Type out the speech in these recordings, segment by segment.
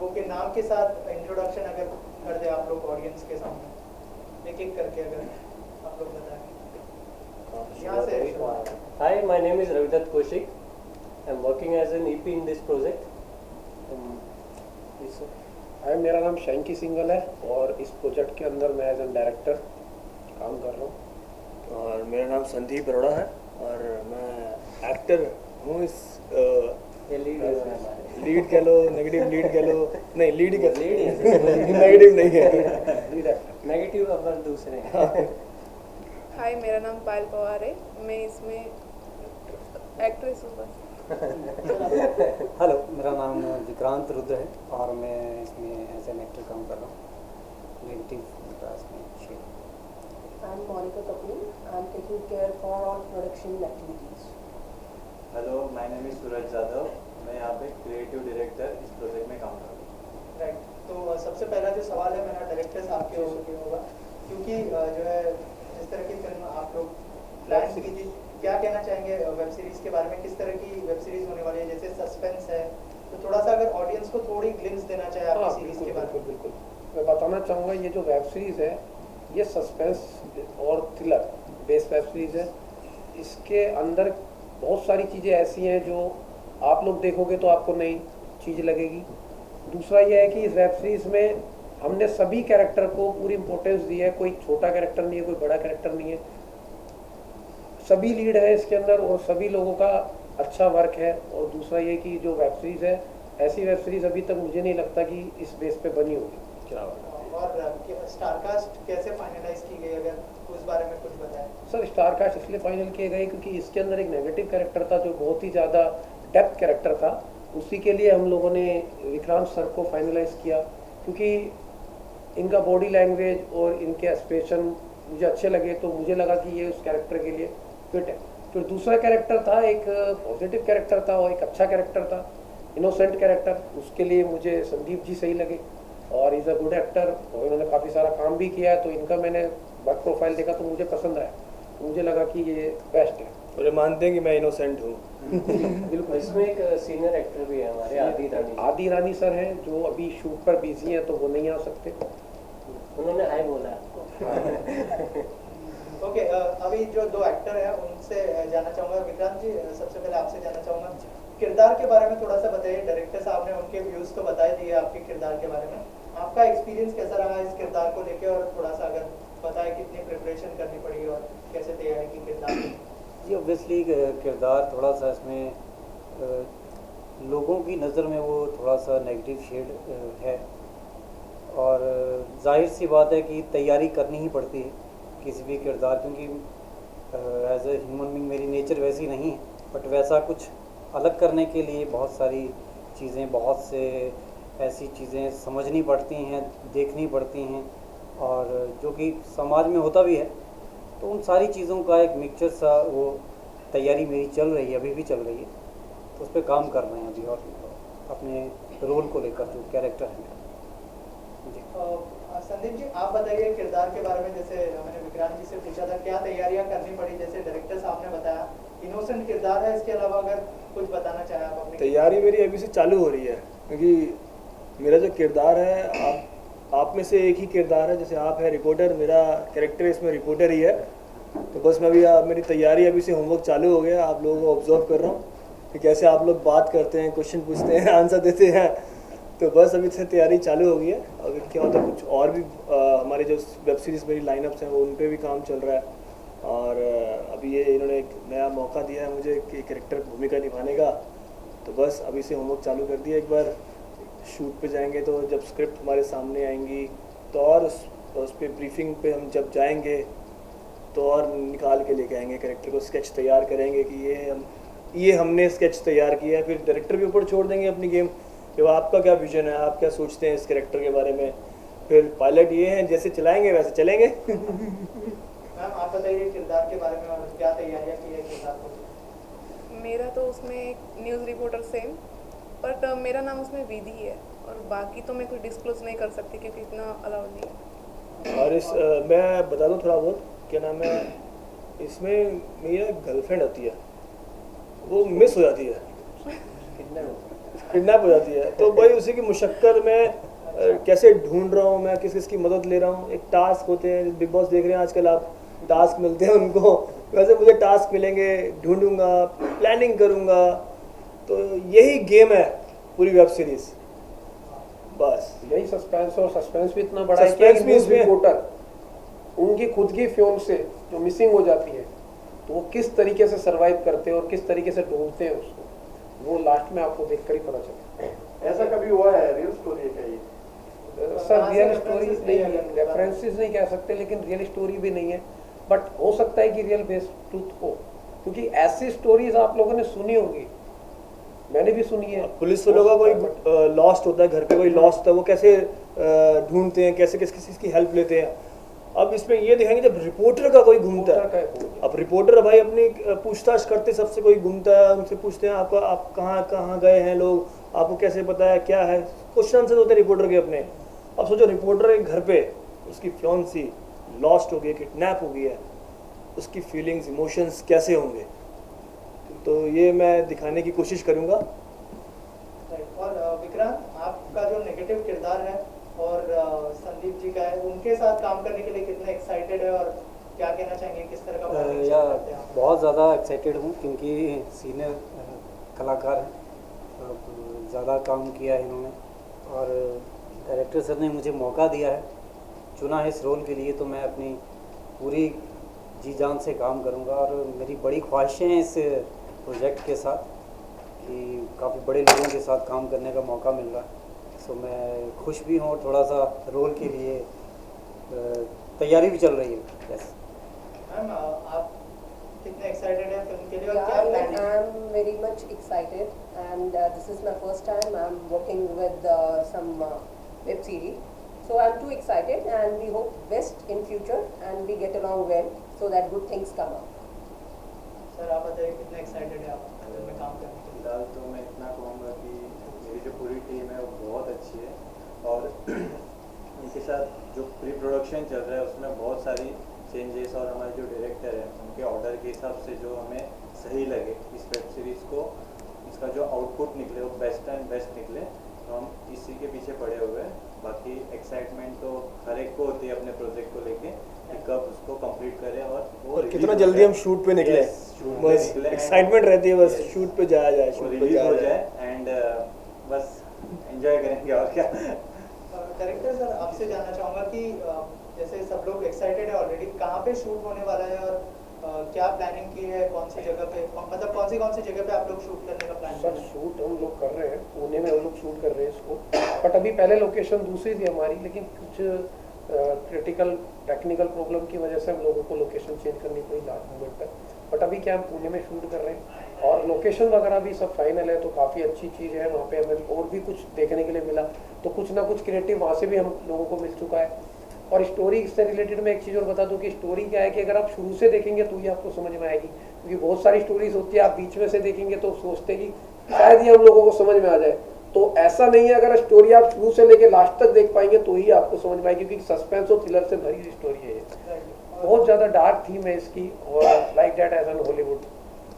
लोगों के नाम के साथ इंट्रोडक्शन अगर कर दे आप लोग ऑडियंस के सामने, एक एक करके अगर आप लोग बताएं। यहाँ से Hi, my name is Ravidat Kaushik. I'm working as an EP in this project. Please, sir. हाय, मेरा नाम शैंकी सिंगल है और इस प्रोजेक्ट के अंदर मैं एज एन डायरेक्टर काम कर रहा हूँ। और मेरा नाम संदीप अरोड़ा है और मैं एक्टर हूँ। इस ये लीड है हमारे। लीड कह लो, नेगेटिव लीड कह लो, नहीं लीड ही लीड है। नेगेटिव नहीं है, लीड एक्टर। नेगेटिव अपन दूसरे हैं। हाय, मेरा नाम पायल पवार है। मैं इसमें एक्ट्रेस हूँ बस। हेलो, मेरा नाम विक्रांत रुद्र है और मैं इसमें एज एन एक्टर काम कर रहा हूँ। नेगेटिव क्लास में share. I'm Monica Kapoor. I'm taking care for all production activities. Hello, my name is Suraj Jadhav. मैं यहाँ पे क्रिएटिव डायरेक्टर इस प्रोजेक्ट में काम कर रहा हूँ। राइट, तो सबसे पहला जो सवाल है मेरा डायरेक्टर साहब के होगा, क्योंकि जो है इस तरह की फिल्म आप लोग प्लान की थी, क्या कहना चाहेंगे वेब सीरीज के बारे में? किस तरह की वेब सीरीज होने वाली है? जैसे सस्पेंस है तो थोड़ा सा अगर ऑडियंस को थोड़ी ग्लिम्स देना चाहे आपकी सीरीज के बारे में। बिल्कुल, मैं बताना चाहूँगा ये जो वेब सीरीज़ है ये सस्पेंस और थ्रिलर बेस्ड वेब सीरीज़ है। इसके अंदर बहुत सारी चीज़ें ऐसी हैं जो आप लोग देखोगे तो आपको नई चीज़ लगेगी। दूसरा ये है कि इस वेब सीरीज़ में हमने सभी कैरेक्टर को पूरी इम्पोर्टेंस दी है। कोई छोटा कैरेक्टर नहीं है, कोई बड़ा कैरेक्टर नहीं है, सभी लीड है इसके अंदर और सभी लोगों का अच्छा वर्क है। और दूसरा ये कि जो वेब सीरीज़ है, ऐसी वेब सीरीज़ अभी तक मुझे नहीं लगता कि इस बेस पे बनी होगी। क्या बात और स्टारकास्ट कैसे फाइनलाइज की गई, अगर उस बारे में कुछ बताएं। सर, स्टारकास्ट इसलिए फाइनल किए गए क्योंकि इसके अंदर एक नेगेटिव कैरेक्टर था जो बहुत ही ज़्यादा डेप्थ कैरेक्टर था। उसी के लिए हम लोगों ने विक्रांत सर को फाइनलाइज किया क्योंकि इनका बॉडी लैंग्वेज और इनके एक्सप्रेशन मुझे अच्छे लगे, तो मुझे लगा कि ये उस कैरेक्टर के लिए फिट है। फिर दूसरा कैरेक्टर था, एक पॉजिटिव कैरेक्टर था और एक अच्छा कैरेक्टर था, इनोसेंट कैरेक्टर। उसके लिए मुझे संदीप जी सही लगे और इज़ अ गुड एक्टर और इन्होंने काफ़ी सारा काम भी किया है। तो इनका मैंने वर्क प्रोफाइल देखा तो मुझे पसंद आया, तो मुझे लगा कि ये बेस्ट है। और ये मानते हैं कि मैं इनोसेंट हूँ। बिल्कुल। इसमें एक सीनियर एक्टर भी है हमारे, आदि रानी। आदि रानी सर हैं जो अभी शूट पर बिजी हैं तो वो नहीं आ सकते। उन्होंने हाय बोला आपको। ओके, अभी जो दो एक्टर हैं उनसे जानना चाहूँगा। विक्रांत जी, सबसे पहले आपसे जानना चाहूँगा, किरदार के बारे में थोड़ा सा बताइए। डायरेक्टर साहब ने उनके व्यूज़ तो बता दिए आपके किरदार के बारे में, आपका एक्सपीरियंस कैसा रहा इस किरदार को लेके, और थोड़ा सा अगर बताएं कितनी प्रिपरेशन करनी पड़ी और कैसे तैयारी की किरदार की? जी, ऑब्वियसली किरदार थोड़ा सा इसमें लोगों की नज़र में वो थोड़ा सा नेगेटिव शेड है और जाहिर सी बात है कि तैयारी करनी ही पड़ती है किसी भी किरदार, क्योंकि एज ए ह्यूमन बीइंग मेरी नेचर वैसी नहीं है। बट वैसा कुछ अलग करने के लिए बहुत सारी चीज़ें, बहुत से ऐसी चीज़ें समझनी पड़ती हैं, देखनी पड़ती हैं और जो कि समाज में होता भी है। तो उन सारी चीज़ों का एक मिक्सचर सा वो तैयारी मेरी चल रही है, अभी भी चल रही है। तो उस पर काम कर रहे हैं अभी और अपने रोल को लेकर जो कैरेक्टर है मेरा। संदीप जी, आप बताइए किरदार के बारे में। जैसे मैंने विक्रांत जी से पूछा था क्या तैयारियां करनी पड़ी, जैसे डायरेक्टर साहब ने बताया इनोसेंट किरदार है, इसके अलावा अगर कुछ बताना चाहें आप अपनी। तैयारी मेरी अभी से चालू हो रही है क्योंकि मेरा जो किरदार है, आप में से एक ही किरदार है। जैसे आप है रिपोर्टर, मेरा कैरेक्टर इसमें रिपोर्टर ही है। तो बस मैं अभी मेरी तैयारी अभी से होमवर्क चालू हो गया। आप लोगों को ऑब्जर्व कर रहा हूँ कि कैसे आप लोग बात करते हैं, क्वेश्चन पूछते हैं, आंसर देते हैं। तो बस अभी से तैयारी चालू हो गई है। अगर क्या होता है कुछ और भी हमारे जो वेब सीरीज़ मेरी लाइनअप्स हैं वो उन पर भी काम चल रहा है। और अभी ये इन्होंने एक नया मौका दिया है मुझे कि कैरेक्टर भूमिका निभाने का। तो बस अभी से होमवर्क चालू कर दिया। एक बार शूट पे जाएंगे तो जब स्क्रिप्ट हमारे सामने आएंगी तो और उस पर ब्रीफिंग पे हम जब जाएंगे तो और निकाल के लेके आएंगे कैरेक्टर को, स्केच तैयार करेंगे कि ये हमने स्केच तैयार किया है। फिर डायरेक्टर के ऊपर छोड़ देंगे अपनी गेम कि आपका क्या विजन है, आप क्या सोचते हैं इस कैरेक्टर के बारे में। फिर पायलट ये हैं, जैसे चलाएंगे वैसे चलेंगे। मैम, आप बताइए किरदार के बारे में और क्या तैयारियां की है किरदार को? मेरा तो उसमें एक न्यूज़ रिपोर्टर सेम, बट मेरा नाम उसमें विधि है और बाकी तो मैं कुछ डिस्क्लोज नहीं कर सकती क्योंकि इतना अलाउड नहीं है। और मैं बता दूं थोड़ा बहुत, क्या नाम है, इसमें मेरी गर्लफ्रेंड होती है, वो मिस हो जाती है। किडनैप हो जाती है। तो भाई उसी की मुशक्कत में कैसे ढूंढ रहा हूँ मैं, किस किस की मदद ले रहा हूँ। एक टास्क होते हैं, बिग बॉस देख रहे हैं आजकल आप, टास्क मिलते हैं उनको, वैसे मुझे टास्क मिलेंगे, ढूंढूंगा, प्लानिंग करूंगा। तो यही गेम है पूरी वेब सीरीज, बस यही सस्पेंस, और सस्पेंस भी इतना बड़ा है कि Suspense एक भी न्यूज़ इसमें- रिपोर्टर उनकी खुद की फिल्म से जो मिसिंग हो जाती है तो वो किस तरीके से सरवाइव करते हैं और किस तरीके से ढूंढते हैं उसको, वो लास्ट में आपको देखकर ही पता चलता है। ऐसा कभी हुआ है? रियल स्टोरी है क्या ये? सर कहाँ से रियल references स्टोरी नहीं नहीं है? है, रेफरेंसेस नहीं कह सकते, लेकिन रियल स्टोरी भी नहीं है। बट हो सकता है कि रियल बेस्ड ट्रूथ हो, क्योंकि ऐसी स्टोरीज आप लोगों ने सुनी होगी, मैंने भी सुनी है। पुलिस वालों का कोई लॉस्ट होता है, घर पे कोई लॉस्ट होता है, वो कैसे ढूंढते हैं, कैसे किस किस की हेल्प लेते हैं। अब इसमें ये दिखाएंगे जब रिपोर्टर का कोई घूमता है। अब रिपोर्टर भाई अपनी पूछताछ करते, सबसे कोई घूमता है, उनसे पूछते हैं आपका, आप कहाँ कहाँ गए हैं लोग, आपको कैसे पता है, क्या है, क्वेश्चन आंसर होते हैं रिपोर्टर के अपने। अब सोचो रिपोर्टर के घर पे उसकी फियांसी लॉस्ट हो गई, किडनैप हो गई है, उसकी फीलिंग्स, इमोशंस कैसे होंगे। तो ये मैं दिखाने की कोशिश करूँगा। और विक्रांत, आपका जो नेगेटिव किरदार है और संदीप जी का है, उनके साथ काम करने के लिए कितने एक्साइटेड है और क्या कहना चाहेंगे, किस तरह का project या करते हैं आप? बहुत ज़्यादा एक्साइटेड हूँ क्योंकि सीनियर कलाकार हैं, ज़्यादा काम किया है इन्होंने, और डायरेक्टर सर ने मुझे मौका दिया है, चुना है इस रोल के लिए, तो मैं अपनी पूरी जी जान से काम करूँगा। और मेरी बड़ी ख्वाहिशें हैं इस प्रोजेक्ट के साथ कि काफ़ी बड़े लोगों के साथ काम करने का मौका मिल रहा है। सो मैं खुश भी हूँ और थोड़ा सा रोल के लिए तैयारी भी चल रही है। यस मैम, आप कितने एक्साइटेड हैं फिल्म के लिए और Yeah, क्या even प्लानिंग है? I'm very much excited, and this is my first time I'm working with some web series. So I'm too excited, and we hope best in future, and we get along well, so that good things come up. Sir आप बताइए कितने excited है आप film में काम करने के लिए? फिलहाल तो मैं इतना कहूँगा कि मेरी जो पूरी टीम है वो बहुत अच्छी है, और उनके साथ जो प्री प्रोडक्शन चल रहा है उसमें बहुत सारी चेंजेस, और हमारे जो डायरेक्टर हैं उनके ऑर्डर के हिसाब से जो हमें सही लगे इस वेब सीरीज़ को, इसका जो आउटपुट निकले वो बेस्ट एंड बेस्ट निकले, तो हम इसी के पीछे पड़े हुए हैं। बाकी एक्साइटमेंट तो हर एक को होती है अपने प्रोजेक्ट को लेके कि कब उसको कंप्लीट करें और वो और release कितना हो जल्दी जाए। हम शूट पे निकले, Yes, shoot पे बस निकले and- एक्साइटमेंट रहती है, बस Yes. शूट पे जाया जाए, वो शूट पे रिलीज जाया हो जाए। जाए एंड बस एंजॉय करेंगे और क्या। डायरेक्टर सर, आपसे जानना चाहूँगा कि जैसे सब लोग एक्साइटेड है ऑलरेडी, कहाँ पे शूट होने वाला है और क्या प्लानिंग की है, कौन सी जगह पे, मतलब कौन सी जगह पे आप लोग शूट करने का प्लान सर कर रहे हैं? शूट हम लोग कर रहे हैं, पुणे में हम लोग शूट कर रहे हैं इसको, बट अभी पहले लोकेशन दूसरी थी हमारी, लेकिन कुछ क्रिटिकल टेक्निकल प्रॉब्लम की वजह से हम लोगों को लोकेशन चेंज करनी पड़ी लास्ट मोमेंट पर। बट अभी क्या हम पुणे में शूट कर रहे हैं और लोकेशन वगैरह भी सब फाइनल है, तो काफ़ी अच्छी चीज़ है। वहाँ पे हमें और भी कुछ देखने के लिए मिला, तो कुछ ना कुछ क्रिएटिव वहाँ से भी हम लोगों को मिल चुका है। और स्टोरी से रिलेटेड मैं एक चीज़ और बता दूं कि स्टोरी क्या है कि अगर आप शुरू से देखेंगे तो ही आपको समझ में आएगी, क्योंकि बहुत सारी स्टोरीज होती है आप बीच में से देखेंगे तो सोचते कि शायद ये हम लोगों को समझ में आ जाए, तो ऐसा नहीं है। अगर स्टोरी आप शुरू से लेके लास्ट तक देख पाएंगे तो ही आपको समझ में आएगी, क्योंकि सस्पेंस और थ्रिलर से भरी हुई स्टोरी है ये। बहुत ज़्यादा डार्क थीम है इसकी, और like that as an Hollywood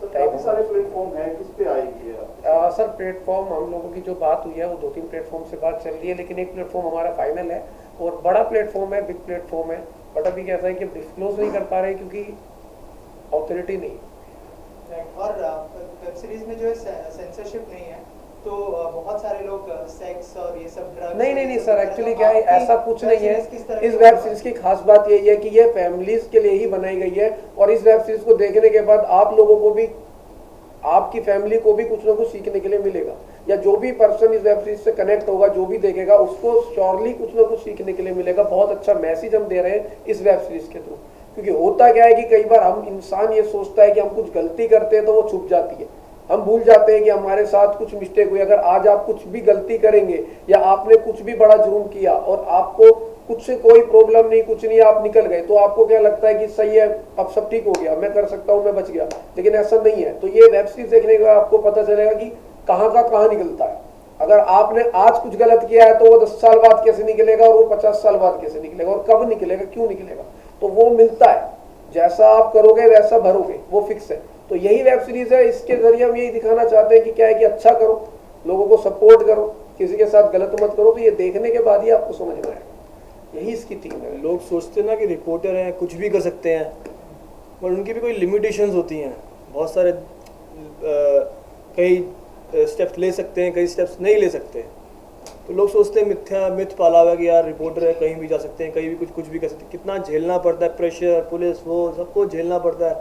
तो काफी सारे प्लेटफॉर्म हैं, किस पे आएगी ये आप? सर प्लेटफॉर्म हम लोगों की जो बात हुई है वो 2-3 प्लेटफॉर्म से बात चल रही है, लेकिन एक प्लेटफॉर्म हमारा फाइनल है और बड़ा प्लेटफॉर्म है, बिग प्लेटफॉर्म है। बट अभी कैसा है कि डिस्क्लोज नहीं कर पा रहे क्योंकि ऑथोरिटी नहीं है। और वेब सीरीज में जो है सेंसरशिप नहीं है, तो बहुत सारे लोग सेक्स और ये सब ड्रग्स, नहीं सर, एक्चुअली क्या है, ऐसा कुछ नहीं है। इस वेब सीरीज की खास बात यही है कि ये फैमिलीज के लिए ही बनाई गई है, और इस वेब सीरीज को देखने के बाद आप लोगों को भी, आपकी फैमिली को भी कुछ ना कुछ सीखने के लिए मिलेगा, या जो भी पर्सन इस वेब सीरीज से कनेक्ट होगा, जो भी देखेगा उसको श्योरली कुछ ना कुछ सीखने के लिए मिलेगा। बहुत अच्छा मैसेज हम दे रहे हैं इस वेब सीरीज के थ्रू, क्योंकि होता क्या है कि कई बार हम इंसान ये सोचता है कि हम कुछ गलती करते हैं तो वो छुप जाती है, हम भूल जाते हैं कि हमारे साथ कुछ मिस्टेक हुई। अगर आज आप कुछ भी गलती करेंगे या आपने कुछ भी बड़ा जुर्म किया और आपको कुछ से कोई प्रॉब्लम नहीं, कुछ नहीं, आप निकल गए, तो आपको क्या लगता है कि सही है, अब सब ठीक हो गया, मैं कर सकता हूँ, मैं बच गया, लेकिन ऐसा नहीं है। तो ये वेब सीरीज देखने के बाद आपको पता चलेगा कि कहाँ का कहाँ निकलता है। अगर आपने आज कुछ गलत किया है तो वो 10 साल बाद कैसे निकलेगा, और वो 50 साल बाद कैसे निकलेगा, और कब निकलेगा, क्यों निकलेगा, तो वो मिलता है। जैसा आप करोगे वैसा भरोगे, वो फिक्स है। तो यही वेब सीरीज है, इसके जरिए हम यही दिखाना चाहते हैं कि क्या है कि अच्छा करो, लोगों को सपोर्ट करो, किसी के साथ गलत मत करो, तो ये देखने के बाद ही आपको समझ में आएगा। यही इसकी थीम है। लोग सोचते हैं ना कि रिपोर्टर हैं, कुछ भी कर सकते हैं, पर उनकी भी कोई लिमिटेशंस होती हैं। बहुत सारे कई स्टेप्स ले सकते हैं, कई स्टेप्स नहीं ले सकते। तो लोग सोचते हैं मिथ पाला हुआ है कि यार रिपोर्टर है, कहीं भी जा सकते हैं, कहीं भी कुछ भी कर सकते हैं। कितना झेलना पड़ता है, प्रेशर, पुलिस, वो सबको झेलना पड़ता है।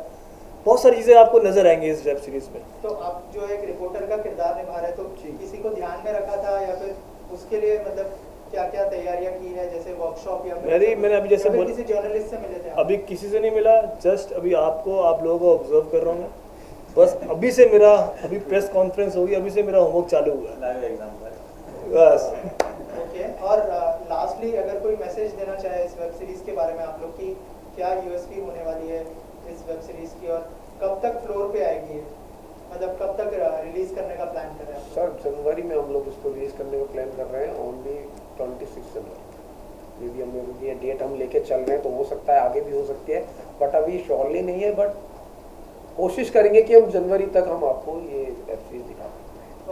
बहुत सारी चीज़ें आपको नजर आएंगी इस वेब सीरीज में। तो आप जो एक रिपोर्टर का किरदार निभा रहे हैं, तो किसी को ध्यान में रखा था या फिर उसके लिए मतलब क्या क्या तैयारियां की है, जैसे वर्कशॉप या मैंने अभी जैसे किसी जर्नलिस्ट से मिले थे आप? अभी किसी से नहीं मिला, जस्ट अभी आप लोगों को ऑब्जर्व कर रहा हूँ मैं। बस अभी से मेरा अभी प्रेस कॉन्फ्रेंस होगी, अभी से मेरा होमवर्क चालू हुआ है। लाइव एग्जाम बस ओके। और लास्टली अगर कोई मैसेज देना चाहे इस वेब सीरीज के बारे में आप लोग की, क्या यूएसपी होने वाली है इस वेब सीरीज की, और कब तक फ्लोर पे आएगी, मतलब कब तक रिलीज करने का प्लान कर रहे हैं? सर जनवरी में हम लोग इसको रिलीज करने का प्लान कर रहे हैं, ओनली 26 जनवरी। ये भी हम लोग ये डेट हम लेके चल रहे हैं, तो हो सकता है आगे भी हो सकती है, बट अभी श्योरली नहीं है। बट कोशिश करेंगे कि हम जनवरी तक हम आपको ये वेब सीरीज दिखा दें।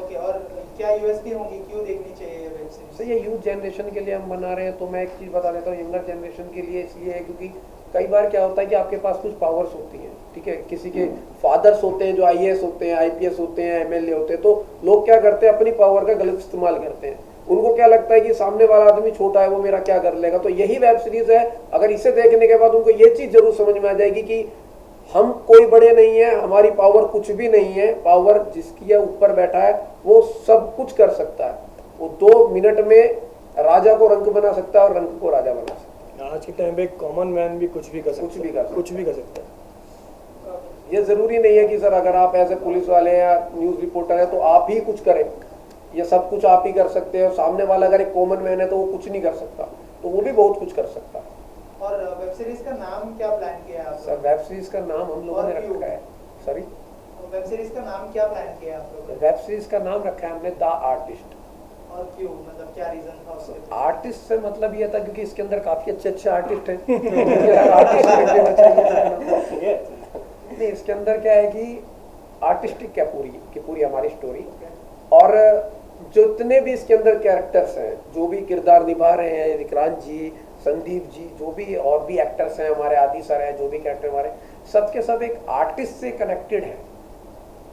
ओके। और क्या यूएसपी होंगी, क्यों देखनी चाहिए ये वेब सीरीज? सर ये यूथ जनरेशन के लिए हम बना रहे हैं, तो मैं एक चीज़ बता देता हूँ, यंगर जनरेशन के लिए इसलिए है क्योंकि कई बार क्या होता है कि आपके पास कुछ पावर्स होती हैं, ठीक है, किसी के फादर्स होते हैं जो आईएएस होते हैं, आईपीएस होते हैं, एमएलए होते हैं, तो लोग क्या करते हैं, अपनी पावर का गलत इस्तेमाल करते हैं। उनको क्या लगता है कि सामने वाला आदमी छोटा है, वो मेरा क्या कर लेगा। तो यही वेब सीरीज है, अगर इसे देखने के बाद उनको ये चीज़ जरूर समझ में आ जाएगी कि हम कोई बड़े नहीं है, हमारी पावर कुछ भी नहीं है, पावर जिसकी है ऊपर बैठा है वो सब कुछ कर सकता है। वो 2 मिनट में राजा को रंक बना सकता है और रंक को राजा बना सकता है। आज के टाइम पे कॉमन मैन भी कुछ भी कर सकता है, कुछ भी कर सकता है। ये जरूरी नहीं है कि सर अगर आप ऐसे पुलिस वाले या न्यूज रिपोर्टर है तो आप ही कुछ करें, ये सब कुछ आप ही कर सकते हो। सामने वाला अगर एक कॉमन मैन है तो वो कुछ नहीं कर सकता, तो वो भी बहुत कुछ कर सकता है। और वेब सीरीज का नाम क्या प्लान किया है आप? सर वेब सीरीज का नाम हम लोगों ने रखा है, सॉरी वेब सीरीज का नाम क्या प्लान किया है आप लोगों ने? वेब सीरीज का नाम रखा है हमने द आर्टिस्ट। और क्यों, मतलब क्या रीजन था उसके पीछे? आर्टिस्ट से मतलब ये था क्योंकि इसके अंदर काफी अच्छे आर्टिस्ट हैं। नहीं, इसके अंदर क्या है कि आर्टिस्टिक क्या पूरी हमारी स्टोरी, और जितने भी इसके अंदर कैरेक्टर्स हैं, जो भी किरदार निभा रहे हैं, विक्रांत जी, संदीप जी, जो भी और भी एक्टर्स हैं हमारे, आदि सर हैं, जो भी कैरेक्टर हमारे, सबके सब एक आर्टिस्ट से कनेक्टेड है।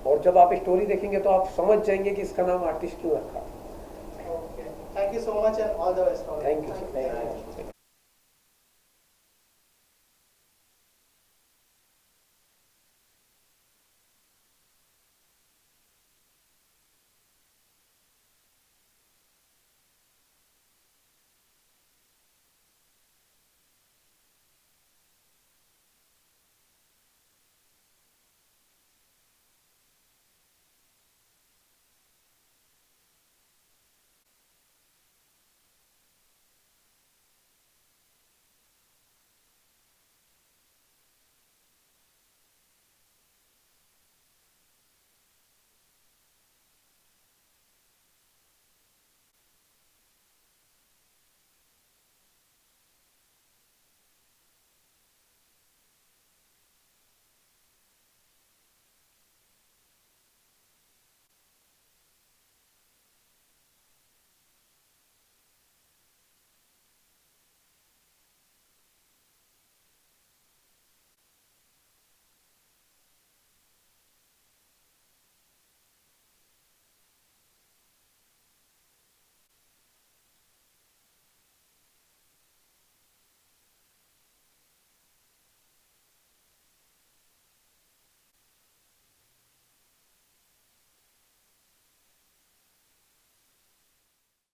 और जब आप स्टोरी देखेंगे तो आप समझ जाएंगे कि इसका नाम आर्टिस्ट क्यों रखा। Okay, thank you so much and all the best. Thank you.